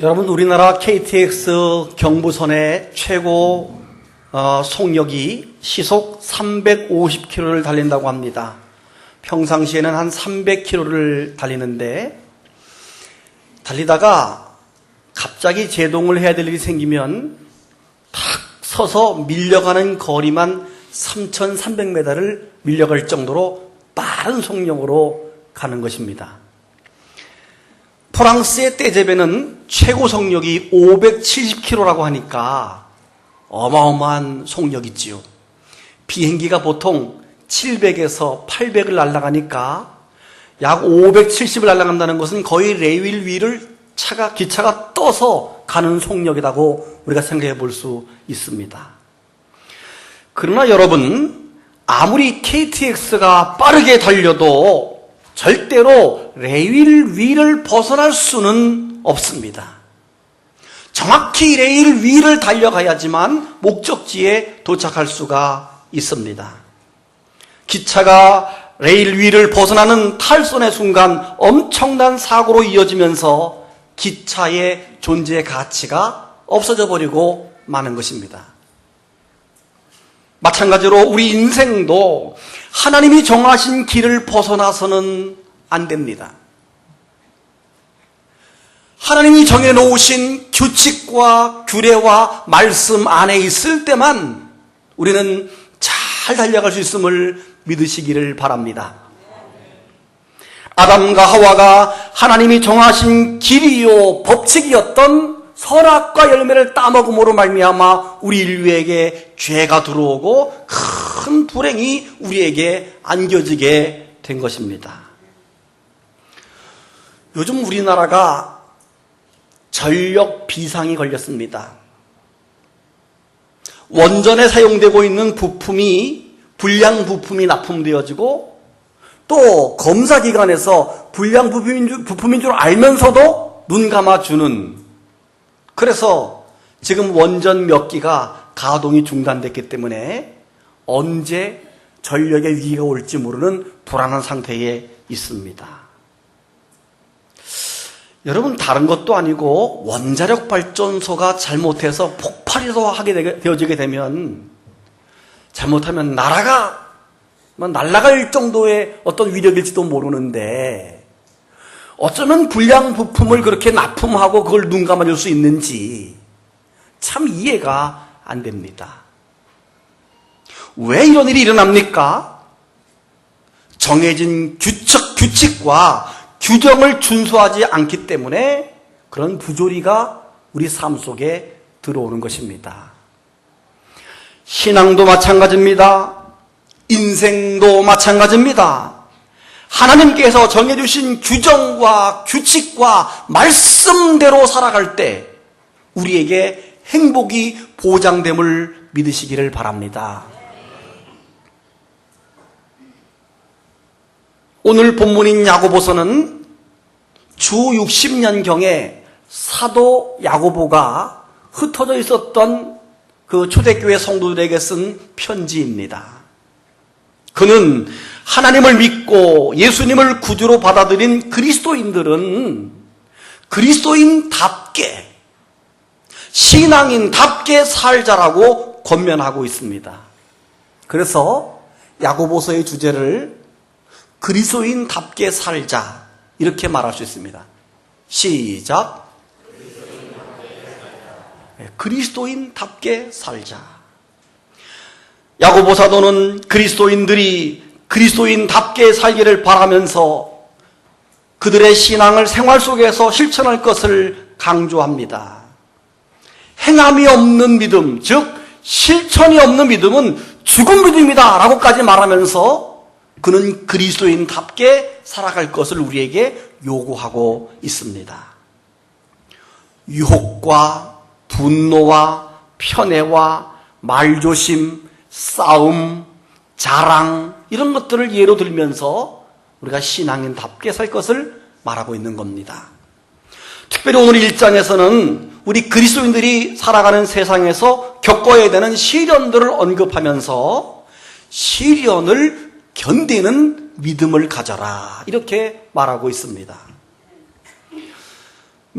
여러분, 우리나라 KTX 경부선의 최고 속력이 시속 350km를 달린다고 합니다. 평상시에는 한 300km를 달리는데, 달리다가 갑자기 제동을 해야 될 일이 생기면 탁 서서 밀려가는 거리만 3,300m를 밀려갈 정도로 빠른 속력으로 가는 것입니다. 프랑스의 떼제베는 최고 속력이 570km라고 하니까 어마어마한 속력이지요. 비행기가 보통 700에서 800을 날아가니까 약 570을 날아간다는 것은 거의 레일 위를 기차가 떠서 가는 속력이라고 우리가 생각해 볼 수 있습니다. 그러나 여러분, 아무리 KTX가 빠르게 달려도 절대로 레일 위를 벗어날 수는 없습니다. 정확히 레일 위를 달려가야지만 목적지에 도착할 수가 있습니다. 기차가 레일 위를 벗어나는 탈선의 순간 엄청난 사고로 이어지면서 기차의 존재 가치가 없어져 버리고 마는 것입니다. 마찬가지로 우리 인생도 하나님이 정하신 길을 벗어나서는 안 됩니다. 하나님이 정해놓으신 규칙과 규례와 말씀 안에 있을 때만 우리는 잘 달려갈 수 있음을 믿으시기를 바랍니다. 아담과 하와가 하나님이 정하신 길이요 법칙이었던 선악과 열매를 따먹음으로 말미암아 우리 인류에게 죄가 들어오고 큰 불행이 우리에게 안겨지게 된 것입니다. 요즘 우리나라가 전력 비상이 걸렸습니다. 원전에 사용되고 있는 부품이 불량 부품이 납품되어지고 또 검사기관에서 불량 부품인 줄 알면서도 눈 감아주는, 그래서 지금 원전 몇 기가 가동이 중단됐기 때문에 언제 전력의 위기가 올지 모르는 불안한 상태에 있습니다. 여러분, 다른 것도 아니고 원자력 발전소가 잘못해서 폭발이라도 하게 되어지게 되면, 잘못하면 나라가 날아갈 정도의 어떤 위력일지도 모르는데 어쩌면 불량 부품을 그렇게 납품하고 그걸 눈 감아줄 수 있는지 참 이해가 안 됩니다. 왜 이런 일이 일어납니까? 정해진 규칙과 규정을 준수하지 않기 때문에 그런 부조리가 우리 삶 속에 들어오는 것입니다. 신앙도 마찬가지입니다. 인생도 마찬가지입니다. 하나님께서 정해주신 규정과 규칙과 말씀대로 살아갈 때 우리에게 행복이 보장됨을 믿으시기를 바랍니다. 오늘 본문인 야고보서는 주 60년경에 사도 야고보가 흩어져 있었던 그 초대교회 성도들에게 쓴 편지입니다. 그는 하나님을 믿고 예수님을 구주로 받아들인 그리스도인들은 그리스도인답게, 신앙인답게 살자라고 권면하고 있습니다. 그래서 야고보서의 주제를 그리스도인답게 살자, 이렇게 말할 수 있습니다. 시작. 그리스도인답게 살자. 야고보 사도는 그리스도인들이 그리스도인답게 살기를 바라면서 그들의 신앙을 생활 속에서 실천할 것을 강조합니다. 행함이 없는 믿음, 즉 실천이 없는 믿음은 죽은 믿음이다 라고까지 말하면서 그는 그리스도인답게 살아갈 것을 우리에게 요구하고 있습니다. 유혹과 분노와 편애와 말조심, 싸움, 자랑, 이런 것들을 예로 들면서 우리가 신앙인답게 살 것을 말하고 있는 겁니다. 특별히 오늘 1장에서는 우리 그리스도인들이 살아가는 세상에서 겪어야 되는 시련들을 언급하면서 시련을 견디는 믿음을 가져라, 이렇게 말하고 있습니다.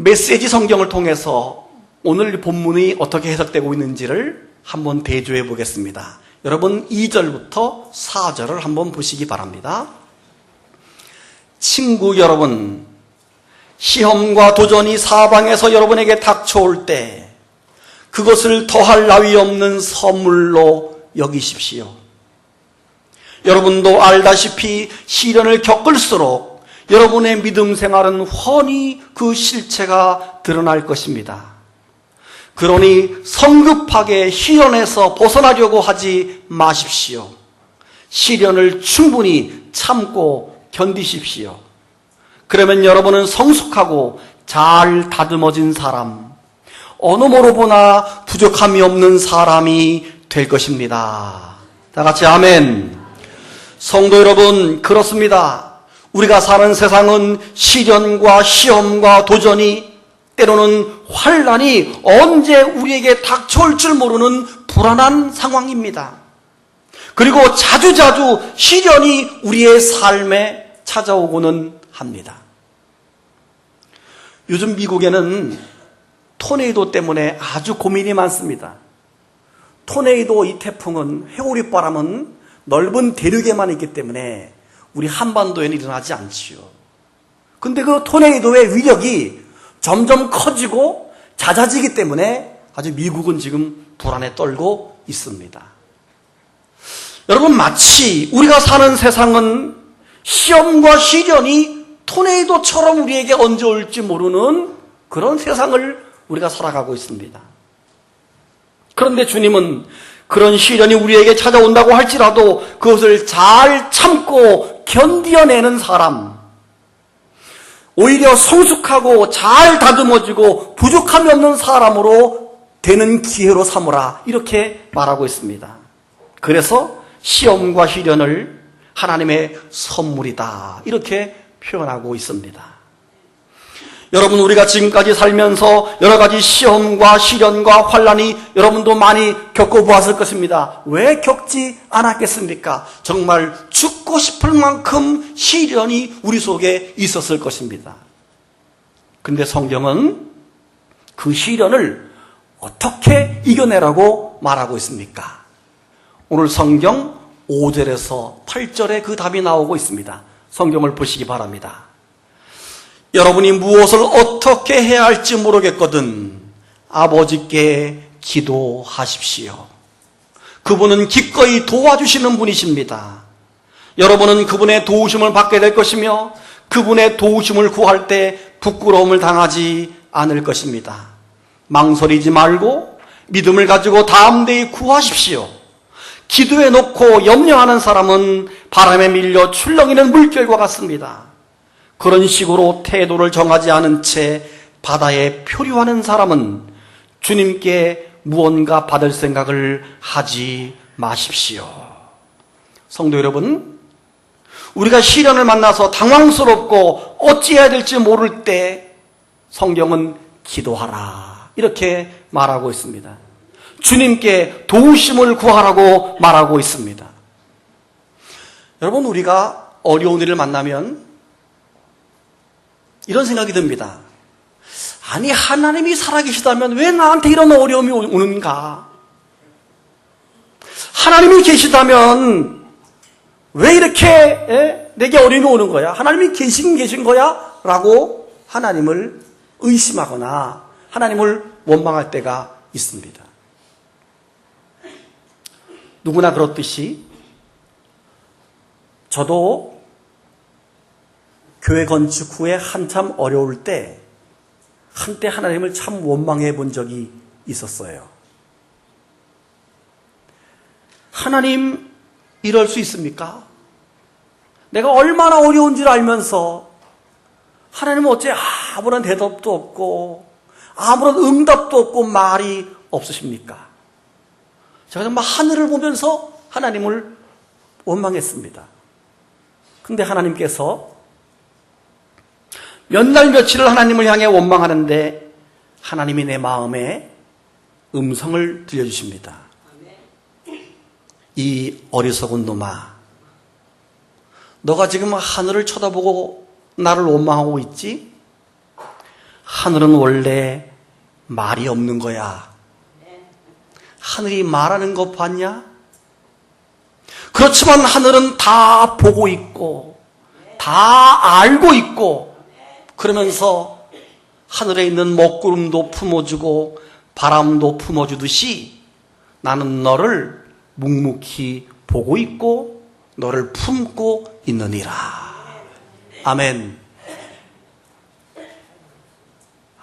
메시지 성경을 통해서 오늘 본문이 어떻게 해석되고 있는지를 한번 대조해 보겠습니다. 여러분 2절부터 4절을 한번 보시기 바랍니다. 친구 여러분, 시험과 도전이 사방에서 여러분에게 닥쳐올 때 그것을 더할 나위 없는 선물로 여기십시오. 여러분도 알다시피 시련을 겪을수록 여러분의 믿음 생활은 훤히 그 실체가 드러날 것입니다. 그러니 성급하게 시련에서 벗어나려고 하지 마십시오. 시련을 충분히 참고 견디십시오. 그러면 여러분은 성숙하고 잘 다듬어진 사람, 어느 뭐로 보나 부족함이 없는 사람이 될 것입니다. 다 같이 아멘. 성도 여러분, 그렇습니다. 우리가 사는 세상은 시련과 시험과 도전이, 때로는 환난이 언제 우리에게 닥쳐올 줄 모르는 불안한 상황입니다. 그리고 자주자주 시련이 우리의 삶에 찾아오고는 합니다. 요즘 미국에는 토네이도 때문에 아주 고민이 많습니다. 토네이도, 이 태풍은, 회오리 바람은 넓은 대륙에만 있기 때문에 우리 한반도에는 일어나지 않지요. 근데 그 토네이도의 위력이 점점 커지고 잦아지기 때문에 아주 미국은 지금 불안에 떨고 있습니다. 여러분, 마치 우리가 사는 세상은 시험과 시련이 토네이도처럼 우리에게 언제 올지 모르는 그런 세상을 우리가 살아가고 있습니다. 그런데 주님은 그런 시련이 우리에게 찾아온다고 할지라도 그것을 잘 참고 견뎌내는 사람, 오히려 성숙하고 잘 다듬어지고 부족함이 없는 사람으로 되는 기회로 삼으라, 이렇게 말하고 있습니다. 그래서 시험과 시련을 하나님의 선물이다, 이렇게 표현하고 있습니다. 여러분, 우리가 지금까지 살면서 여러 가지 시험과 시련과 환난이 여러분도 많이 겪어보았을 것입니다. 왜 겪지 않았겠습니까? 정말 죽고 싶을 만큼 시련이 우리 속에 있었을 것입니다. 그런데 성경은 그 시련을 어떻게 이겨내라고 말하고 있습니까? 오늘 성경 5절에서 8절에 그 답이 나오고 있습니다. 성경을 보시기 바랍니다. 여러분이 무엇을 어떻게 해야 할지 모르겠거든 아버지께 기도하십시오. 그분은 기꺼이 도와주시는 분이십니다. 여러분은 그분의 도우심을 받게 될 것이며 그분의 도우심을 구할 때 부끄러움을 당하지 않을 것입니다. 망설이지 말고 믿음을 가지고 담대히 구하십시오. 기도해 놓고 염려하는 사람은 바람에 밀려 출렁이는 물결과 같습니다. 그런 식으로 태도를 정하지 않은 채 바다에 표류하는 사람은 주님께 무언가 받을 생각을 하지 마십시오. 성도 여러분, 우리가 시련을 만나서 당황스럽고 어찌해야 될지 모를 때 성경은 기도하라, 이렇게 말하고 있습니다. 주님께 도우심을 구하라고 말하고 있습니다. 여러분, 우리가 어려운 일을 만나면 이런 생각이 듭니다. 아니, 하나님이 살아계시다면 왜 나한테 이런 어려움이 오는가? 하나님이 계시다면 왜 이렇게 내게 어려움이 오는 거야? 하나님이 계신 거야? 라고 하나님을 의심하거나 하나님을 원망할 때가 있습니다. 누구나 그렇듯이 저도 교회 건축 후에 한참 어려울 때 한때 하나님을 참 원망해 본 적이 있었어요. 하나님, 이럴 수 있습니까? 내가 얼마나 어려운지를 알면서 하나님은 어째 아무런 대답도 없고 아무런 응답도 없고 말이 없으십니까? 제가 정말 하늘을 보면서 하나님을 원망했습니다. 근데 하나님께서 몇 날 며칠을 하나님을 향해 원망하는데 하나님이 내 마음에 음성을 들려주십니다. 이 어리석은 놈아, 너가 지금 하늘을 쳐다보고 나를 원망하고 있지? 하늘은 원래 말이 없는 거야. 하늘이 말하는 거 봤냐? 그렇지만 하늘은 다 보고 있고 다 알고 있고 그러면서 하늘에 있는 먹구름도 품어주고 바람도 품어주듯이 나는 너를 묵묵히 보고 있고 너를 품고 있느니라. 아멘.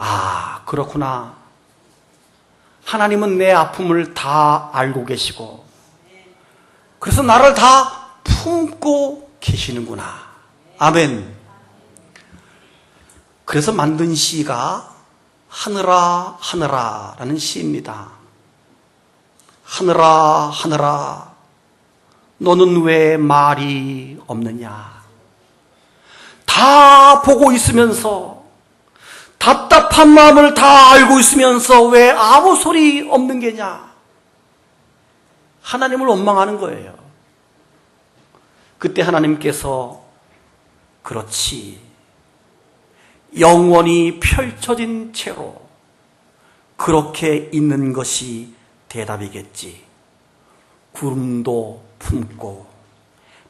아, 그렇구나. 하나님은 내 아픔을 다 알고 계시고 그래서 나를 다 품고 계시는구나. 아멘. 그래서 만든 시가 하늘아 하늘아 라는 시입니다. 하늘아 하늘아 너는 왜 말이 없느냐. 다 보고 있으면서 답답한 마음을 다 알고 있으면서 왜 아무 소리 없는 게냐. 하나님을 원망하는 거예요. 그때 하나님께서 그렇지, 영원히 펼쳐진 채로 그렇게 있는 것이 대답이겠지. 구름도 품고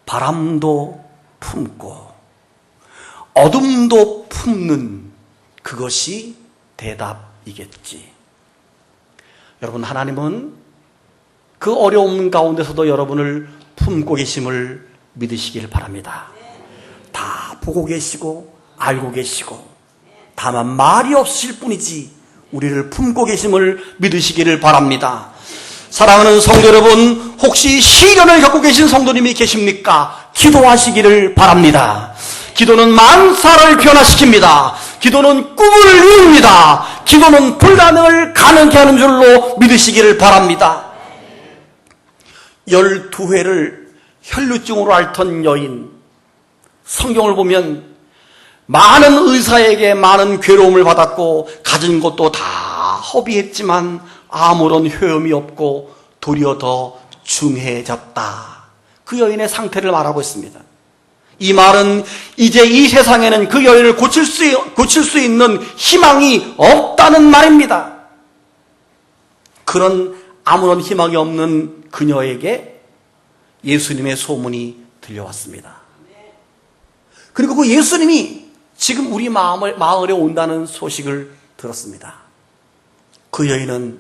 바람도 품고 어둠도 품는 그것이 대답이겠지. 여러분, 하나님은 그 어려움 가운데서도 여러분을 품고 계심을 믿으시길 바랍니다. 다 보고 계시고 알고 계시고 다만 말이 없으실 뿐이지 우리를 품고 계심을 믿으시기를 바랍니다. 사랑하는 성도 여러분, 혹시 시련을 겪고 계신 성도님이 계십니까? 기도하시기를 바랍니다. 기도는 만사를 변화시킵니다. 기도는 꿈을 이룹니다. 기도는 불가능을 가능케 하는 줄로 믿으시기를 바랍니다. 12회를 혈루증으로 앓던 여인, 성경을 보면 많은 의사에게 많은 괴로움을 받았고 가진 것도 다 허비했지만 아무런 효험이 없고 도리어 더 중해졌다. 그 여인의 상태를 말하고 있습니다. 이 말은 이제 이 세상에는 그 여인을 고칠 수 있는 희망이 없다는 말입니다. 그런 아무런 희망이 없는 그녀에게 예수님의 소문이 들려왔습니다. 그리고 그 예수님이 지금 우리 마을에 온다는 소식을 들었습니다. 그 여인은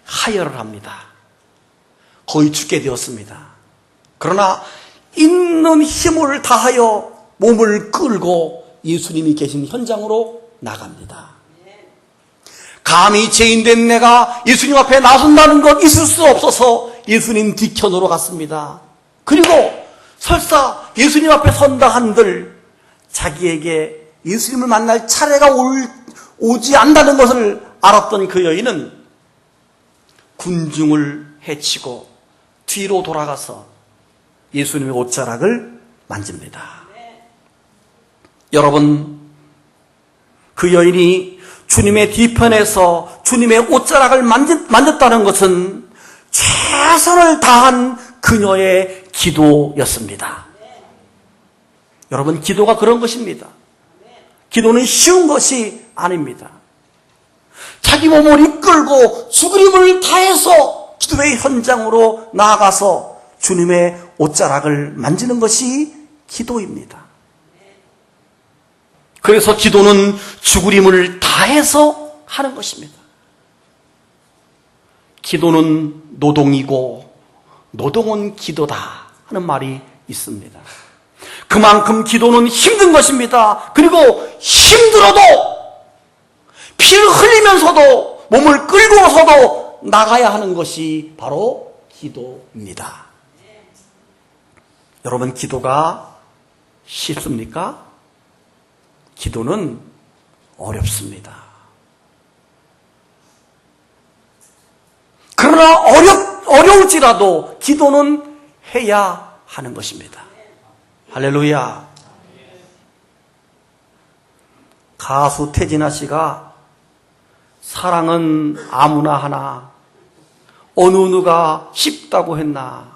하혈을 합니다. 거의 죽게 되었습니다. 그러나 있는 힘을 다하여 몸을 끌고 예수님이 계신 현장으로 나갑니다. 감히 죄인된 내가 예수님 앞에 나선다는 것 있을 수 없어서 예수님 뒤편으로 갔습니다. 그리고 설사 예수님 앞에 선다 한들 자기에게 예수님을 만날 차례가 오지 않는다는 것을 알았던 그 여인은 군중을 해치고 뒤로 돌아가서 예수님의 옷자락을 만집니다. 여러분, 그 여인이 주님의 뒤편에서 주님의 옷자락을 만졌다는 것은 최선을 다한 그녀의 기도였습니다. 여러분, 기도가 그런 것입니다. 기도는 쉬운 것이 아닙니다. 자기 몸을 이끌고 죽을 힘을 다해서 기도의 현장으로 나아가서 주님의 옷자락을 만지는 것이 기도입니다. 그래서 기도는 죽을 힘을 다해서 하는 것입니다. 기도는 노동이고 노동은 기도다 하는 말이 있습니다. 그만큼 기도는 힘든 것입니다. 그리고 힘들어도 피를 흘리면서도 몸을 끌고서도 나가야 하는 것이 바로 기도입니다. 여러분, 기도가 쉽습니까? 기도는 어렵습니다. 그러나 어려울지라도 기도는 해야 하는 것입니다. 할렐루야. 가수 태진아 씨가 사랑은 아무나 하나 어느 누가 쉽다고 했나,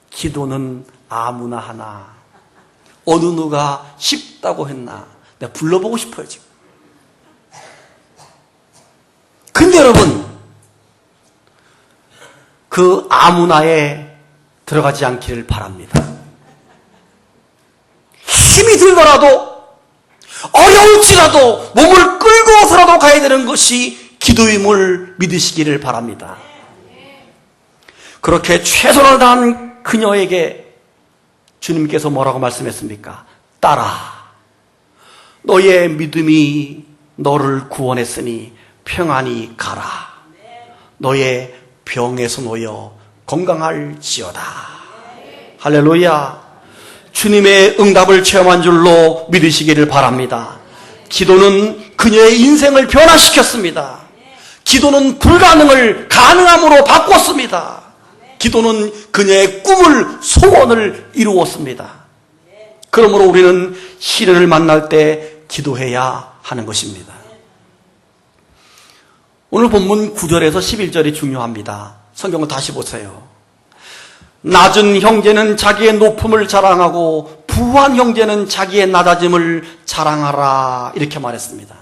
기도는 아무나 하나 어느 누가 쉽다고 했나, 내가 불러보고 싶어요, 지금. 근데 여러분, 그 아무나에 들어가지 않기를 바랍니다. 힘이 들더라도, 어려울지라도, 몸을 끌고서라도 가야 되는 것이 기도임을 믿으시기를 바랍니다. 그렇게 최선을 다한 그녀에게 주님께서 뭐라고 말씀했습니까? 딸아, 너의 믿음이 너를 구원했으니 평안히 가라. 너의 병에서 놓여 건강할지어다. 할렐루야. 주님의 응답을 체험한 줄로 믿으시기를 바랍니다. 기도는 그녀의 인생을 변화시켰습니다. 기도는 불가능을 가능함으로 바꿨습니다. 기도는 그녀의 꿈을, 소원을 이루었습니다. 그러므로 우리는 시련을 만날 때 기도해야 하는 것입니다. 오늘 본문 9절에서 11절이 중요합니다. 성경을 다시 보세요. 낮은 형제는 자기의 높음을 자랑하고 부한 형제는 자기의 낮아짐을 자랑하라, 이렇게 말했습니다.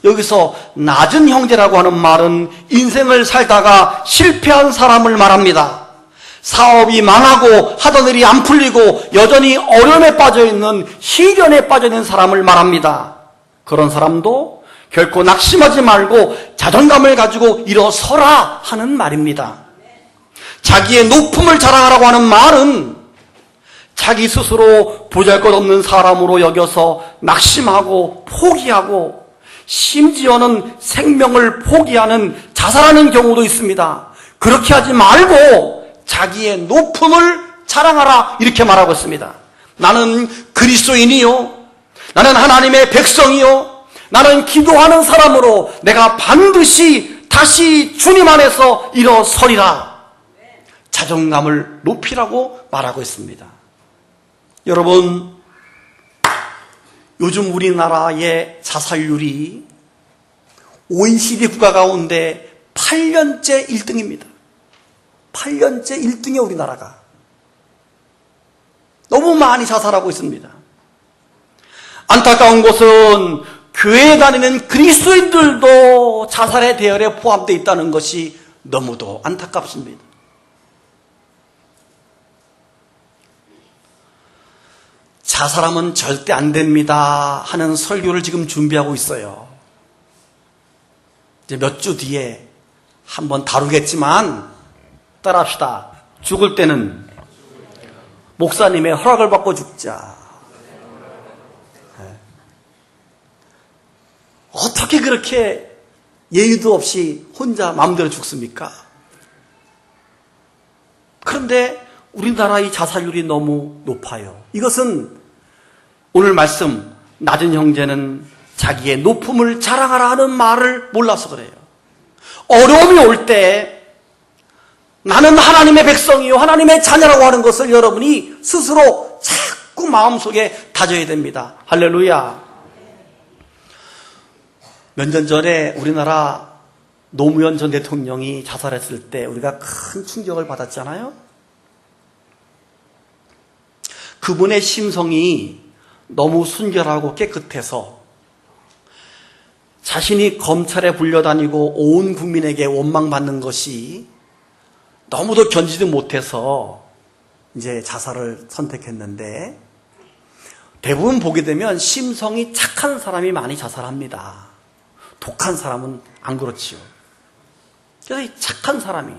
여기서 낮은 형제라고 하는 말은 인생을 살다가 실패한 사람을 말합니다. 사업이 망하고 하던 일이 안 풀리고 여전히 어려움에 빠져있는, 시련에 빠져있는 사람을 말합니다. 그런 사람도 결코 낙심하지 말고 자존감을 가지고 일어서라 하는 말입니다. 자기의 높음을 자랑하라고 하는 말은 자기 스스로 보잘것없는 사람으로 여겨서 낙심하고 포기하고 심지어는 생명을 포기하는, 자살하는 경우도 있습니다. 그렇게 하지 말고 자기의 높음을 자랑하라, 이렇게 말하고 있습니다. 나는 그리스도인이요, 나는 하나님의 백성이요, 나는 기도하는 사람으로 내가 반드시 다시 주님 안에서 일어서리라. 자존감을 높이라고 말하고 있습니다. 여러분, 요즘 우리나라의 자살률이 OECD 국가 가운데 8년째 1등입니다. 8년째 1등이에요, 우리나라가. 너무 많이 자살하고 있습니다. 안타까운 것은 교회에 다니는 그리스도인들도 자살의 대열에 포함되어 있다는 것이 너무도 안타깝습니다. 자살하면 절대 안 됩니다 하는 설교를 지금 준비하고 있어요. 이제 몇 주 뒤에 한번 다루겠지만 따라합시다. 죽을 때는 목사님의 허락을 받고 죽자. 어떻게 그렇게 예의도 없이 혼자 마음대로 죽습니까? 그런데 우리나라의 자살률이 너무 높아요. 이것은 오늘 말씀, 낮은 형제는 자기의 높음을 자랑하라 하는 말을 몰라서 그래요. 어려움이 올 때 나는 하나님의 백성이요, 하나님의 자녀라고 하는 것을 여러분이 스스로 자꾸 마음속에 다져야 됩니다. 할렐루야. 몇 년 전에 우리나라 노무현 전 대통령이 자살했을 때 우리가 큰 충격을 받았잖아요. 그분의 심성이 너무 순결하고 깨끗해서 자신이 검찰에 불려다니고 온 국민에게 원망받는 것이 너무도 견디지 못해서 이제 자살을 선택했는데, 대부분 보게 되면 심성이 착한 사람이 많이 자살합니다. 독한 사람은 안 그렇지요. 그래서 이 착한 사람이.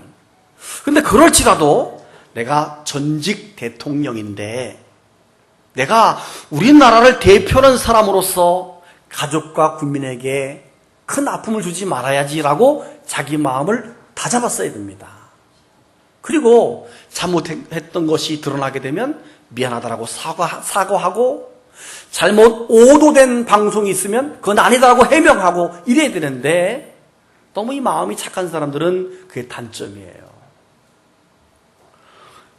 근데 그럴지라도 내가 전직 대통령인데 내가 우리나라를 대표하는 사람으로서 가족과 국민에게 큰 아픔을 주지 말아야지라고 자기 마음을 다잡았어야 됩니다. 그리고 잘못했던 것이 드러나게 되면 미안하다라고 사과하고, 잘못 오도된 방송이 있으면 그건 아니다라고 해명하고 이래야 되는데, 너무 이 마음이 착한 사람들은 그게 단점이에요.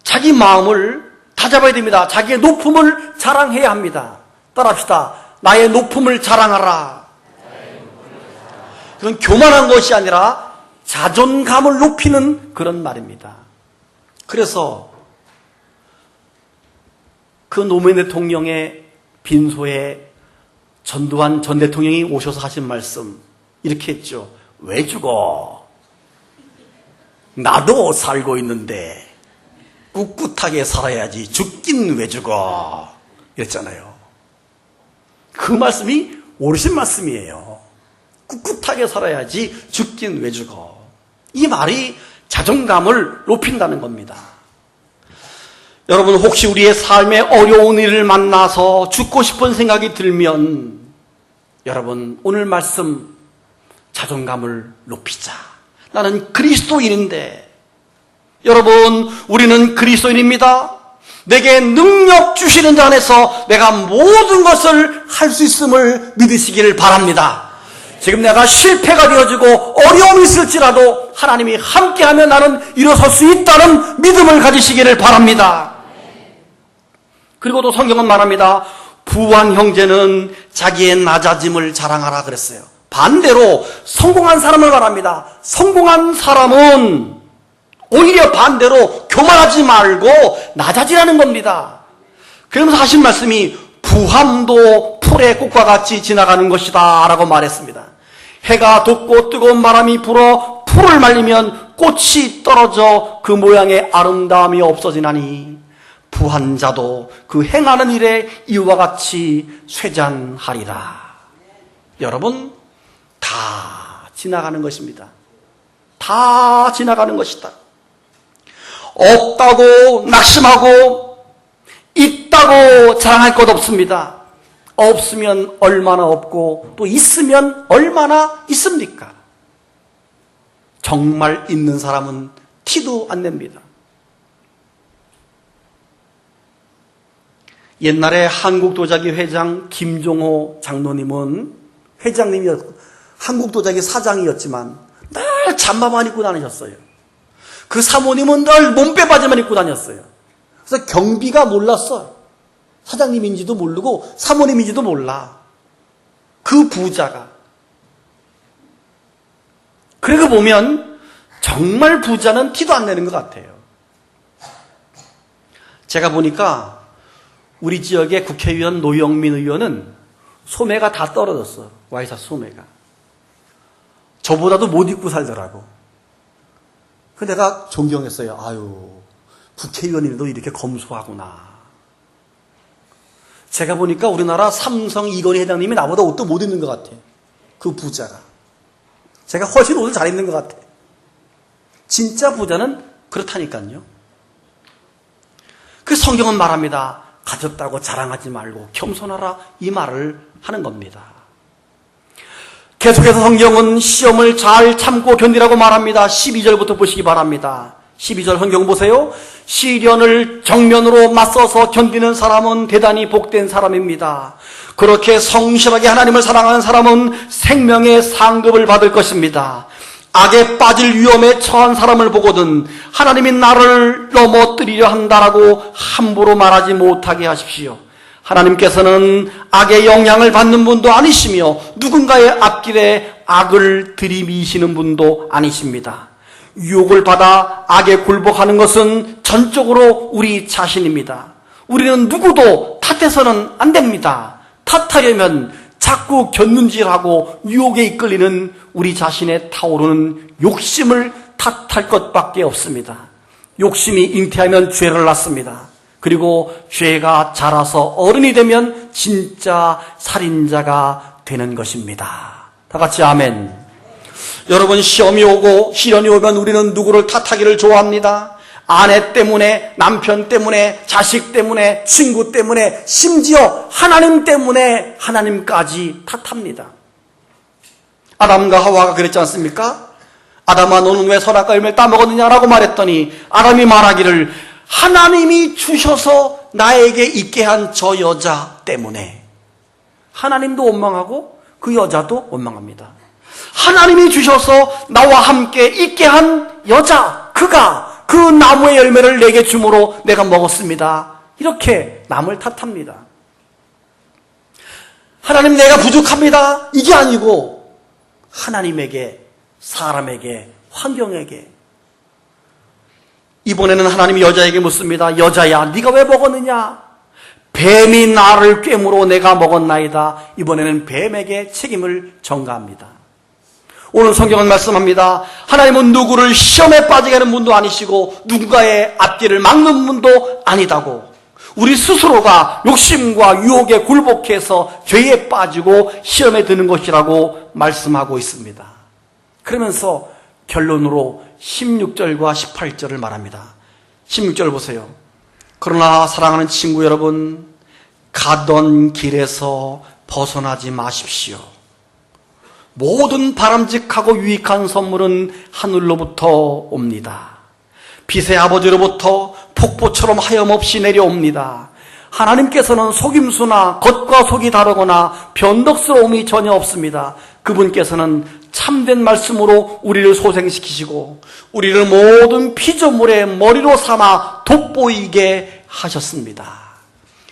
자기 마음을 다잡아야 됩니다. 자기의 높음을 자랑해야 합니다. 따라합시다. 나의 높음을 자랑하라. 그건 교만한 것이 아니라 자존감을 높이는 그런 말입니다. 그래서 그 노무현 대통령의 빈소에 전두환 전 대통령이 오셔서 하신 말씀 이렇게 했죠. 왜 죽어? 나도 살고 있는데 꿋꿋하게 살아야지 죽긴 왜 죽어? 이랬잖아요. 그 말씀이 옳으신 말씀이에요. 꿋꿋하게 살아야지 죽긴 왜 죽어? 이 말이 자존감을 높인다는 겁니다. 여러분, 혹시 우리의 삶에 어려운 일을 만나서 죽고 싶은 생각이 들면 여러분, 오늘 말씀 자존감을 높이자. 나는 그리스도인인데, 여러분, 우리는 그리스도인입니다. 내게 능력 주시는 자 안에서 내가 모든 것을 할 수 있음을 믿으시기를 바랍니다. 지금 내가 실패가 되어지고 어려움이 있을지라도 하나님이 함께하면 나는 일어설 수 있다는 믿음을 가지시기를 바랍니다. 그리고 또 성경은 말합니다. 부한 형제는 자기의 낮아짐을 자랑하라 그랬어요. 반대로 성공한 사람을 말합니다. 성공한 사람은 오히려 반대로 교만하지 말고 낮아지라는 겁니다. 그러면서 하신 말씀이 부함도 풀의 꽃과 같이 지나가는 것이다 라고 말했습니다. 해가 돋고 뜨거운 바람이 불어 풀을 말리면 꽃이 떨어져 그 모양의 아름다움이 없어지나니 부한 자도 그 행하는 일에 이와 같이 쇠잔하리라. 여러분, 다 지나가는 것입니다. 다 지나가는 것이다. 없다고 낙심하고 있다고 자랑할 것 없습니다. 없으면 얼마나 없고 또 있으면 얼마나 있습니까? 정말 있는 사람은 티도 안 냅니다. 옛날에 한국도자기 회장 김종호 장로님은 회장님이었고 한국도자기 사장이었지만 늘 잠바만 입고 다니셨어요. 그 사모님은 늘 몸빼바지만 입고 다녔어요. 그래서 경비가 몰랐어요. 사장님인지도 모르고 사모님인지도 몰라. 그 부자가. 그러고 보면 정말 부자는 티도 안 내는 것 같아요. 제가 보니까 우리 지역의 국회의원 노영민 의원은 소매가 다 떨어졌어. 와이셔츠 소매가. 저보다도 못 입고 살더라고. 그래서 내가 존경했어요. 아유, 국회의원님도 이렇게 검소하구나. 제가 보니까 우리나라 삼성 이건희 회장님이 나보다 옷도 못 입는 것 같아. 그 부자가. 제가 훨씬 옷을 잘 입는 것 같아. 진짜 부자는 그렇다니까요. 그 성경은 말합니다. 가졌다고 자랑하지 말고 겸손하라, 이 말을 하는 겁니다. 계속해서 성경은 시험을 잘 참고 견디라고 말합니다. 12절부터 보시기 바랍니다. 12절 성경 보세요. 시련을 정면으로 맞서서 견디는 사람은 대단히 복된 사람입니다. 그렇게 성실하게 하나님을 사랑하는 사람은 생명의 상급을 받을 것입니다. 악에 빠질 위험에 처한 사람을 보거든 하나님이 나를 넘어뜨리려 한다라고 함부로 말하지 못하게 하십시오. 하나님께서는 악의 영향을 받는 분도 아니시며 누군가의 앞길에 악을 들이미시는 분도 아니십니다. 유혹을 받아 악에 굴복하는 것은 전적으로 우리 자신입니다. 우리는 누구도 탓해서는 안 됩니다. 탓하려면 자꾸 곁눈질하고 유혹에 이끌리는 우리 자신의 타오르는 욕심을 탓할 것밖에 없습니다. 욕심이 잉태하면 죄를 낳습니다. 그리고 죄가 자라서 어른이 되면 진짜 살인자가 되는 것입니다. 다 같이 아멘. 여러분, 시험이 오고 시련이 오면 우리는 누구를 탓하기를 좋아합니다. 아내 때문에, 남편 때문에, 자식 때문에, 친구 때문에, 심지어 하나님 때문에 하나님까지 탓합니다. 아담과 하와가 그랬지 않습니까? 아담아, 너는 왜 선악과 열매를 따먹었느냐라고 말했더니 아담이 말하기를 하나님이 주셔서 나에게 있게 한 저 여자 때문에. 하나님도 원망하고 그 여자도 원망합니다. 하나님이 주셔서 나와 함께 있게 한 여자, 그가 그 나무의 열매를 내게 주므로 내가 먹었습니다. 이렇게 남을 탓합니다. 하나님, 내가 부족합니다. 이게 아니고 하나님에게, 사람에게, 환경에게. 이번에는 하나님이 여자에게 묻습니다. 여자야, 네가 왜 먹었느냐? 뱀이 나를 꿰물어 내가 먹었나이다. 이번에는 뱀에게 책임을 전가합니다. 오늘 성경은 말씀합니다. 하나님은 누구를 시험에 빠지게 하는 분도 아니시고 누군가의 앞길을 막는 분도 아니다고. 우리 스스로가 욕심과 유혹에 굴복해서 죄에 빠지고 시험에 드는 것이라고 말씀하고 있습니다. 그러면서 결론으로 16절과 18절을 말합니다. 16절 보세요. 그러나 사랑하는 친구 여러분, 가던 길에서 벗어나지 마십시오. 모든 바람직하고 유익한 선물은 하늘로부터 옵니다. 빛의 아버지로부터 폭포처럼 하염없이 내려옵니다. 하나님께서는 속임수나 겉과 속이 다르거나 변덕스러움이 전혀 없습니다. 그분께서는 참된 말씀으로 우리를 소생시키시고 우리를 모든 피조물의 머리로 삼아 돋보이게 하셨습니다.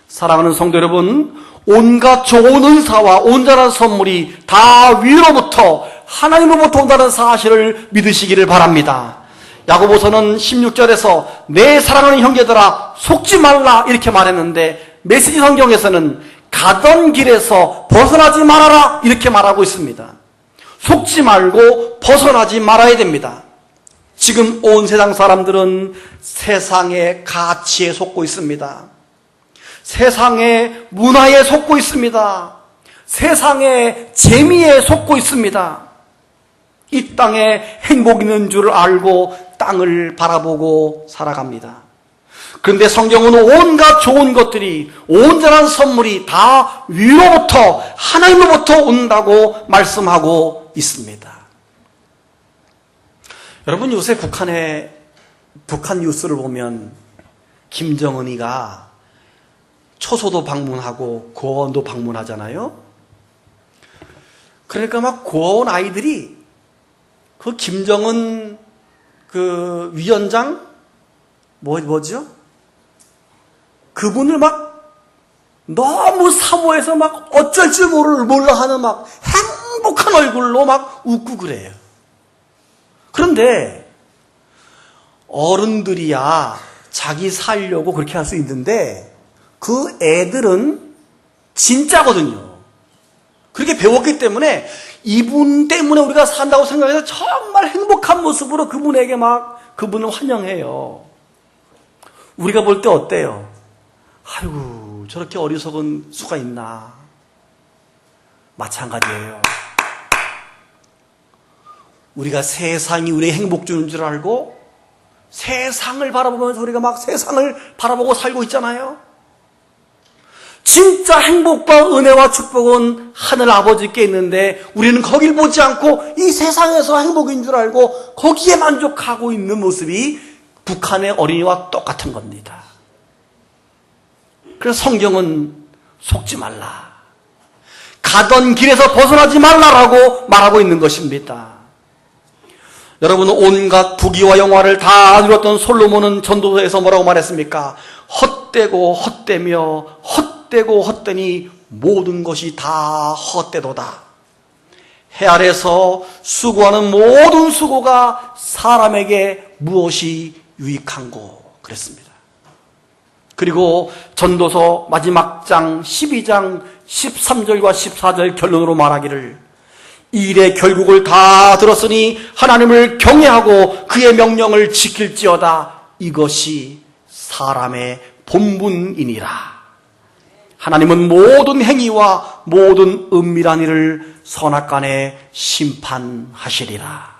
사랑하는 성도 여러분, 온갖 좋은 은사와 온전한 선물이 다 위로부터 하나님으로부터 온다는 사실을 믿으시기를 바랍니다. 야고보서는 16절에서 내 사랑하는 형제들아 속지 말라 이렇게 말했는데 메시지 성경에서는 가던 길에서 벗어나지 말아라 이렇게 말하고 있습니다. 속지 말고 벗어나지 말아야 됩니다. 지금 온 세상 사람들은 세상의 가치에 속고 있습니다. 세상의 문화에 속고 있습니다. 세상의 재미에 속고 있습니다. 이 땅에 행복 있는 줄 알고 땅을 바라보고 살아갑니다. 그런데 성경은 온갖 좋은 것들이, 온전한 선물이 다 위로부터 하나님으로부터 온다고 말씀하고 있습니다. 여러분, 요새 북한 뉴스를 보면 김정은이가 초소도 방문하고 고아원도 방문하잖아요. 그러니까 막 고아원 아이들이 그 김정은 그 위원장 뭐죠? 그분을 막 너무 사모해서 막 어쩔 줄 몰라 하는 막 행복한 얼굴로 막 웃고 그래요. 그런데 어른들이야 자기 살려고 그렇게 할 수 있는데 그 애들은 진짜거든요. 그렇게 배웠기 때문에 이분 때문에 우리가 산다고 생각해서 정말 행복한 모습으로 그분에게 막 그분을 환영해요. 우리가 볼 때 어때요? 아이고 저렇게 어리석은 수가 있나. 마찬가지예요. 우리가 세상이 우리의 행복 주는 줄 알고 세상을 바라보면서 우리가 막 세상을 바라보고 살고 있잖아요. 진짜 행복과 은혜와 축복은 하늘 아버지께 있는데 우리는 거길 보지 않고 이 세상에서 행복인 줄 알고 거기에 만족하고 있는 모습이 북한의 어린이와 똑같은 겁니다. 그래서 성경은 속지 말라. 가던 길에서 벗어나지 말라라고 말하고 있는 것입니다. 여러분, 온갖 부귀와 영화를 다 누렸던 솔로몬은 전도서에서 뭐라고 말했습니까? 헛되고 헛되며 헛되고 헛되니 모든 것이 다 헛되도다. 해 아래서 수고하는 모든 수고가 사람에게 무엇이 유익한고 그랬습니다. 그리고 전도서 마지막 장 12장 13절과 14절 결론으로 말하기를 이 일의 결국을 다 들었으니 하나님을 경외하고 그의 명령을 지킬지어다. 이것이 사람의 본분이니라. 하나님은 모든 행위와 모든 은밀한 일을 선악간에 심판하시리라.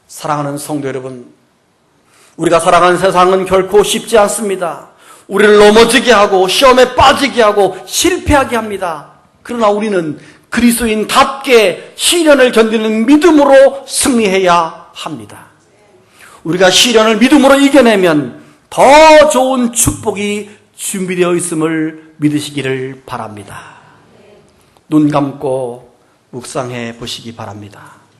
사랑하는 성도 여러분, 우리가 살아가는 세상은 결코 쉽지 않습니다. 우리를 넘어지게 하고 시험에 빠지게 하고 실패하게 합니다. 그러나 우리는 그리스도인답게 시련을 견디는 믿음으로 승리해야 합니다. 우리가 시련을 믿음으로 이겨내면 더 좋은 축복이 준비되어 있음을 믿으시기를 바랍니다. 눈 감고 묵상해 보시기 바랍니다.